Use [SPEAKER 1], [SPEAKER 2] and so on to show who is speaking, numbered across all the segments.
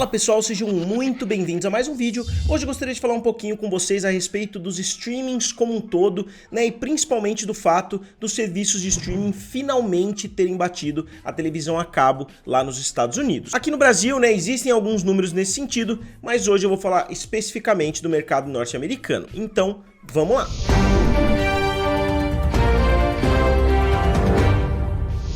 [SPEAKER 1] Fala pessoal, sejam muito bem-vindos a mais um vídeo. Hoje eu gostaria de falar um pouquinho com vocês a respeito dos streamings como um todo, né, e principalmente do fato dos serviços de streaming finalmente terem batido a televisão a cabo lá nos Estados Unidos. Aqui no Brasil, né, existem alguns números nesse sentido, mas hoje eu vou falar especificamente do mercado norte-americano. Então, vamos lá!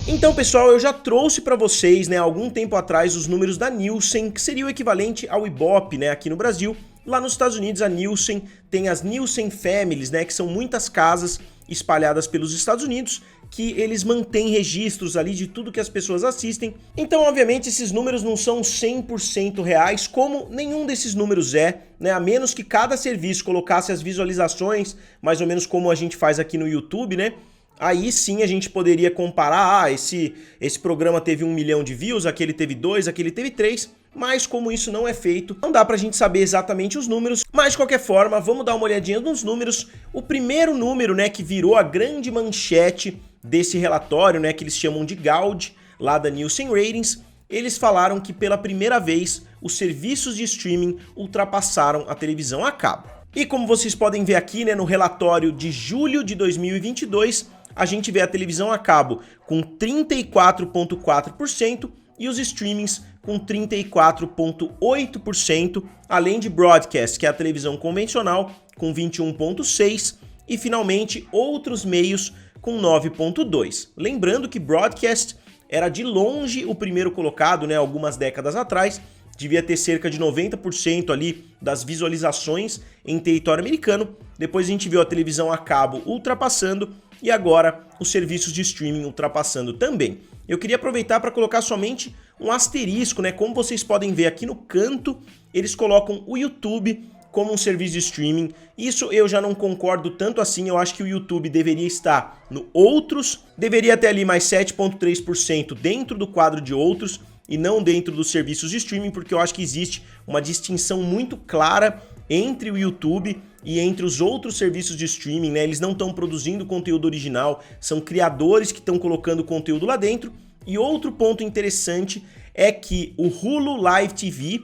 [SPEAKER 1] Então pessoal, eu já trouxe para vocês, né, há algum tempo atrás os números da Nielsen, que seria o equivalente ao Ibope, né, aqui no Brasil. Lá nos Estados Unidos a Nielsen tem as Nielsen Families, né, que são muitas casas espalhadas pelos Estados Unidos, que eles mantêm registros ali de tudo que as pessoas assistem. Então, obviamente, esses números não são 100% reais, como nenhum desses números é, né, a menos que cada serviço colocasse as visualizações, mais ou menos como a gente faz aqui no YouTube, né? Aí sim a gente poderia comparar, esse programa teve 1 milhão de views, aquele teve 2, aquele teve 3, mas como isso não é feito, não dá pra gente saber exatamente os números, mas de qualquer forma, vamos dar uma olhadinha nos números. O primeiro número, né, que virou a grande manchete desse relatório, né, que eles chamam de Gaud, lá da Nielsen Ratings, eles falaram que pela primeira vez os serviços de streaming ultrapassaram a televisão a cabo. E como vocês podem ver aqui, né, no relatório de julho de 2022, a gente vê a televisão a cabo com 34,4% e os streamings com 34,8%, além de broadcast, que é a televisão convencional, com 21,6%, e finalmente outros meios com 9,2%. Lembrando que broadcast era de longe o primeiro colocado, né, algumas décadas atrás, devia ter cerca de 90% ali das visualizações em território americano. Depois a gente viu a televisão a cabo ultrapassando e agora os serviços de streaming ultrapassando também. Eu queria aproveitar para colocar somente um asterisco, né? Como vocês podem ver aqui no canto, eles colocam o YouTube como um serviço de streaming. Isso eu já não concordo tanto assim, eu acho que o YouTube deveria estar no outros, deveria ter ali mais 7,3% dentro do quadro de outros, e não dentro dos serviços de streaming, porque eu acho que existe uma distinção muito clara entre o YouTube e entre os outros serviços de streaming, né? Eles não estão produzindo conteúdo original, são criadores que estão colocando conteúdo lá dentro. E outro ponto interessante é que o Hulu Live TV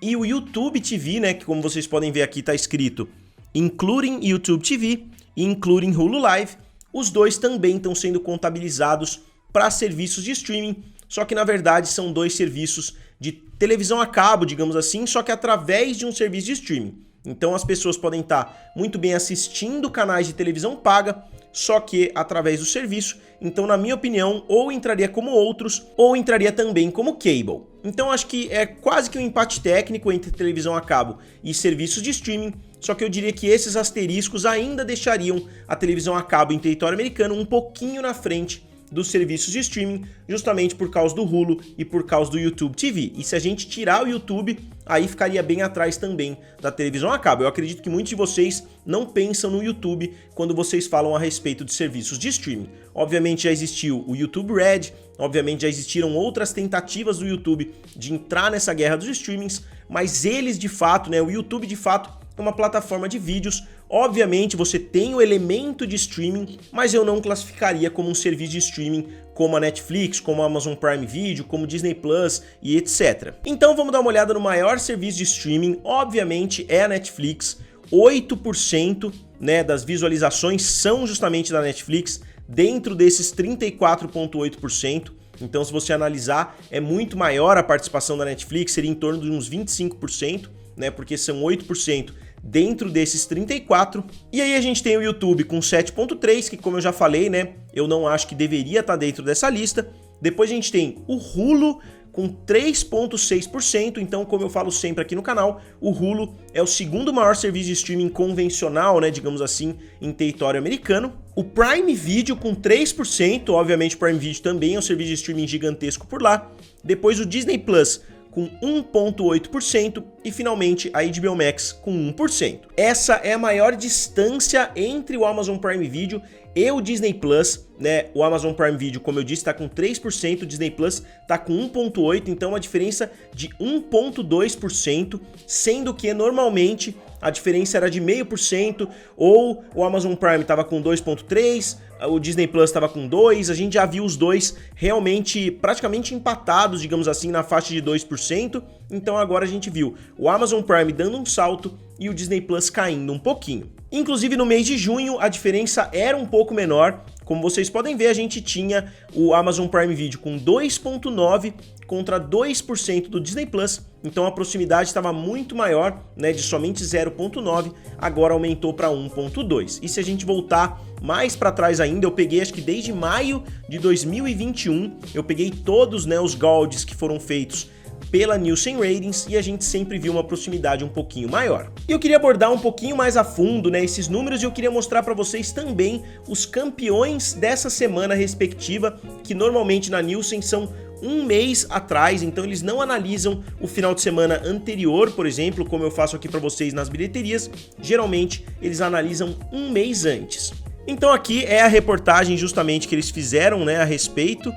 [SPEAKER 1] e o YouTube TV, né, que como vocês podem ver aqui está escrito Including YouTube TV e Including Hulu Live, os dois também estão sendo contabilizados para serviços de streaming. Só que na verdade são dois serviços de televisão a cabo, digamos assim, só que através de um serviço de streaming. Então as pessoas podem estar muito bem assistindo canais de televisão paga, só que através do serviço. Então, na minha opinião, ou entraria como outros, ou entraria também como cable. Então acho que é quase que um empate técnico entre televisão a cabo e serviços de streaming, só que eu diria que esses asteriscos ainda deixariam a televisão a cabo em território americano um pouquinho na frente dos serviços de streaming, justamente por causa do Hulu e por causa do YouTube TV. E se a gente tirar o YouTube, aí ficaria bem atrás também da televisão a cabo. Eu acredito que muitos de vocês não pensam no YouTube quando vocês falam a respeito de serviços de streaming. Obviamente já existiu o YouTube Red, obviamente já existiram outras tentativas do YouTube de entrar nessa guerra dos streamings, mas eles de fato, né, o YouTube de fato é uma plataforma de vídeos. Obviamente você tem o elemento de streaming, mas eu não classificaria como um serviço de streaming como a Netflix, como a Amazon Prime Video, como Disney Plus e etc. Então vamos dar uma olhada no maior serviço de streaming, obviamente é a Netflix. 8%, né, das visualizações são justamente da Netflix, dentro desses 34,8%. Então se você analisar, é muito maior a participação da Netflix, seria em torno de uns 25%, né, porque são 8% dentro desses 34%. E aí a gente tem o YouTube com 7,3%, que como eu já falei, né, eu não acho que deveria estar dentro dessa lista. Depois a gente tem o Hulu com 3,6%, então como eu falo sempre aqui no canal, o Hulu é o segundo maior serviço de streaming convencional, né, digamos assim, em território americano. O Prime Video com 3%, obviamente o Prime Video também é um serviço de streaming gigantesco por lá. Depois o Disney Plus com 1,8% e finalmente a HBO Max com 1%. Essa é a maior distância entre o Amazon Prime Video e o Disney Plus, né? O Amazon Prime Video, como eu disse, está com 3%, o Disney Plus está com 1,8%, então uma diferença de 1,2%, sendo que normalmente a diferença era de 0,5%, ou o Amazon Prime estava com 2,3%, o Disney Plus estava com 2%, a gente já viu os dois realmente praticamente empatados, digamos assim, na faixa de 2%, então agora a gente viu o Amazon Prime dando um salto e o Disney Plus caindo um pouquinho. Inclusive no mês de junho a diferença era um pouco menor, como vocês podem ver a gente tinha o Amazon Prime Video com 2,9% contra 2% do Disney Plus, então a proximidade estava muito maior, né, de somente 0,9%, agora aumentou para 1,2%. E se a gente voltar mais para trás ainda, eu peguei acho que desde maio de 2021, eu peguei todos, né, os golds que foram feitos pela Nielsen Ratings e a gente sempre viu uma proximidade um pouquinho maior. E eu queria abordar um pouquinho mais a fundo, né, esses números e eu queria mostrar para vocês também os campeões dessa semana respectiva, que normalmente na Nielsen são um mês atrás, então eles não analisam o final de semana anterior, por exemplo, como eu faço aqui para vocês nas bilheterias, geralmente eles analisam um mês antes. Então aqui é a reportagem justamente que eles fizeram, né, a respeito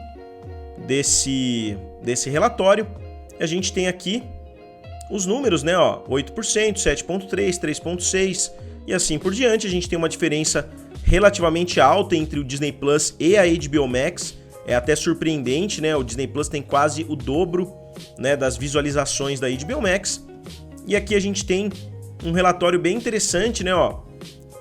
[SPEAKER 1] desse relatório. A gente tem aqui os números, né, ó, 8%, 7,3%, 3,6% e assim por diante. A gente tem uma diferença relativamente alta entre o Disney Plus e a HBO Max. É até surpreendente, né? O Disney Plus tem quase o dobro, né, das visualizações da HBO Max. E aqui a gente tem um relatório bem interessante, né, ó,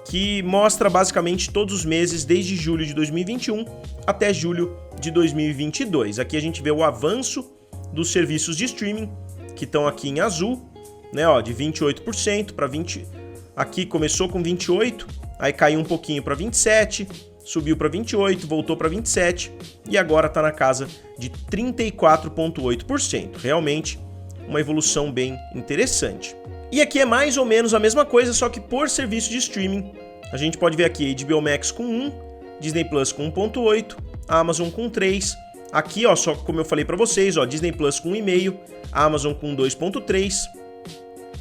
[SPEAKER 1] que mostra basicamente todos os meses desde julho de 2021 até julho de 2022. Aqui a gente vê o avanço dos serviços de streaming, que estão aqui em azul, né, ó, de 28% para 20%. Aqui começou com 28%, aí caiu um pouquinho para 27%, subiu para 28%, voltou para 27% e agora está na casa de 34,8%. Realmente uma evolução bem interessante. E aqui é mais ou menos a mesma coisa, só que por serviço de streaming. A gente pode ver aqui HBO Max com 1, Disney Plus com 1,8, Amazon com 3. Aqui, ó, só como eu falei para vocês, ó, Disney Plus com 1,5, Amazon com 2,3,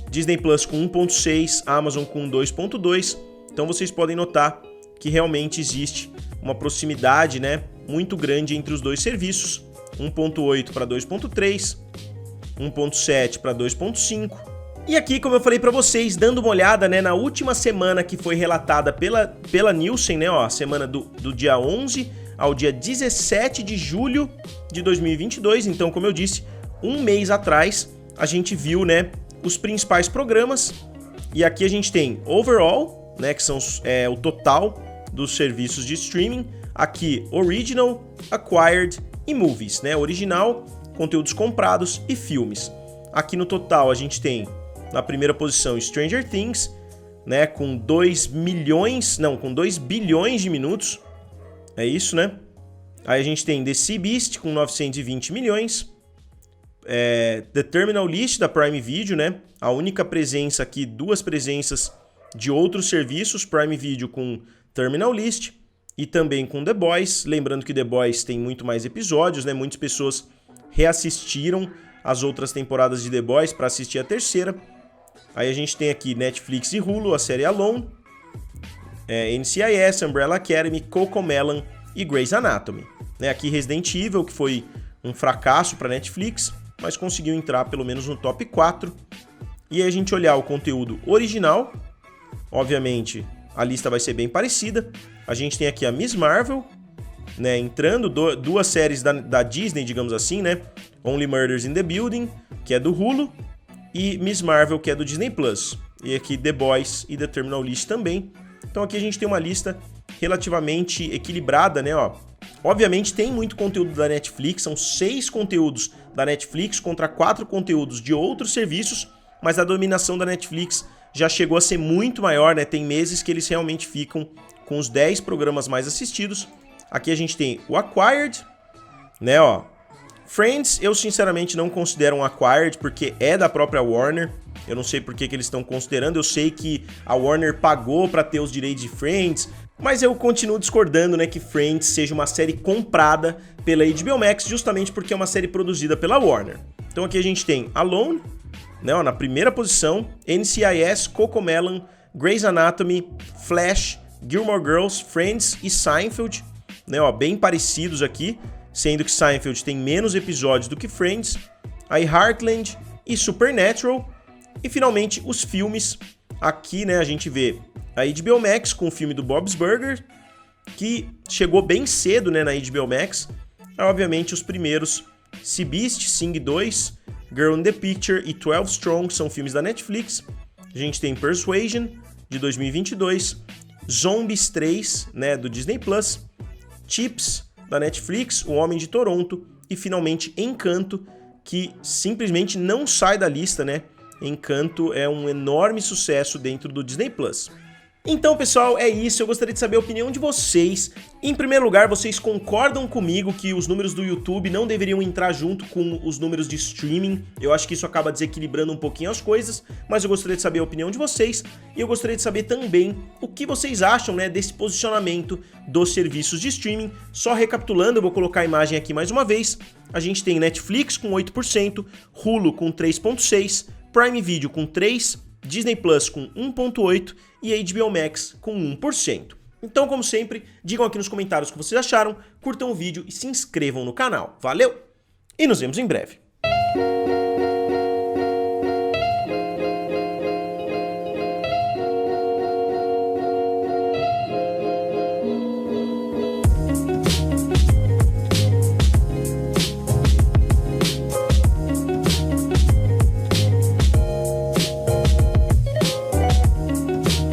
[SPEAKER 1] Disney Plus com 1,6, Amazon com 2,2. Então vocês podem notar que realmente existe uma proximidade, né, muito grande entre os dois serviços, 1,8 para 2,3, 1,7 para 2,5. E aqui, como eu falei para vocês, dando uma olhada, né, na última semana que foi relatada pela Nielsen, né, ó, a semana do dia 11 ao dia 17 de julho de 2022, então, como eu disse, um mês atrás, a gente viu, né, os principais programas, e aqui a gente tem overall, né, que são o total dos serviços de streaming, aqui Original, Acquired e Movies, né, original, conteúdos comprados e filmes. Aqui no total a gente tem, na primeira posição, Stranger Things, né, com 2 bilhões de minutos, é isso, né? Aí a gente tem The Sea Beast com 920 milhões, The Terminal List da Prime Video, né? A única presença aqui, duas presenças de outros serviços, Prime Video com Terminal List e também com The Boys. Lembrando que The Boys tem muito mais episódios, né? Muitas pessoas reassistiram as outras temporadas de The Boys para assistir a terceira. Aí a gente tem aqui Netflix e Hulu, a série Alone, NCIS, Umbrella Academy, CoComelon e Grey's Anatomy. Né, aqui Resident Evil, que foi um fracasso para Netflix, mas conseguiu entrar pelo menos no top 4. E aí a gente olhar o conteúdo original, obviamente a lista vai ser bem parecida. A gente tem aqui a Miss Marvel, né, entrando, duas séries da Disney, digamos assim, né? Only Murders in the Building, que é do Hulu, e Miss Marvel, que é do Disney Plus. E aqui The Boys e The Terminal List também. Então aqui a gente tem uma lista relativamente equilibrada, né, ó. Obviamente tem muito conteúdo da Netflix, são 6 conteúdos da Netflix contra 4 conteúdos de outros serviços, mas a dominação da Netflix já chegou a ser muito maior, né? Tem meses que eles realmente ficam com os 10 programas mais assistidos. Aqui a gente tem o Acquired, né, ó. Friends, eu sinceramente não considero um Acquired, porque é da própria Warner. Eu não sei por que eles estão considerando. Eu sei que a Warner pagou para ter os direitos de Friends, mas eu continuo discordando, né, que Friends seja uma série comprada pela HBO Max, justamente porque é uma série produzida pela Warner. Então aqui a gente tem Alone, né, ó, na primeira posição, NCIS, CoComelon, Grey's Anatomy, Flash, Gilmore Girls, Friends e Seinfeld, né, ó, bem parecidos aqui, sendo que Seinfeld tem menos episódios do que Friends, aí Heartland e Supernatural, e finalmente os filmes. Aqui, né, a gente vê a HBO Max com o filme do Bob's Burgers, que chegou bem cedo, né, na HBO Max. Obviamente, os primeiros, Sea Beast, Sing 2, Girl in the Picture e 12 Strong são filmes da Netflix. A gente tem Persuasion, de 2022, Zombies 3, né, do Disney+, Chips, da Netflix, O Homem de Toronto e, finalmente, Encanto, que simplesmente não sai da lista, né? Encanto é um enorme sucesso dentro do Disney+. Então, pessoal, é isso. Eu gostaria de saber a opinião de vocês. Em primeiro lugar, vocês concordam comigo que os números do YouTube não deveriam entrar junto com os números de streaming? Eu acho que isso acaba desequilibrando um pouquinho as coisas, mas eu gostaria de saber a opinião de vocês e eu gostaria de saber também o que vocês acham, né, desse posicionamento dos serviços de streaming. Só recapitulando, eu vou colocar a imagem aqui mais uma vez. A gente tem Netflix com 8%, Hulu com 3,6%, Prime Video com 3%, Disney Plus com 1,8% e HBO Max com 1%. Então, como sempre, digam aqui nos comentários o que vocês acharam, curtam o vídeo e se inscrevam no canal. Valeu! E nos vemos em breve.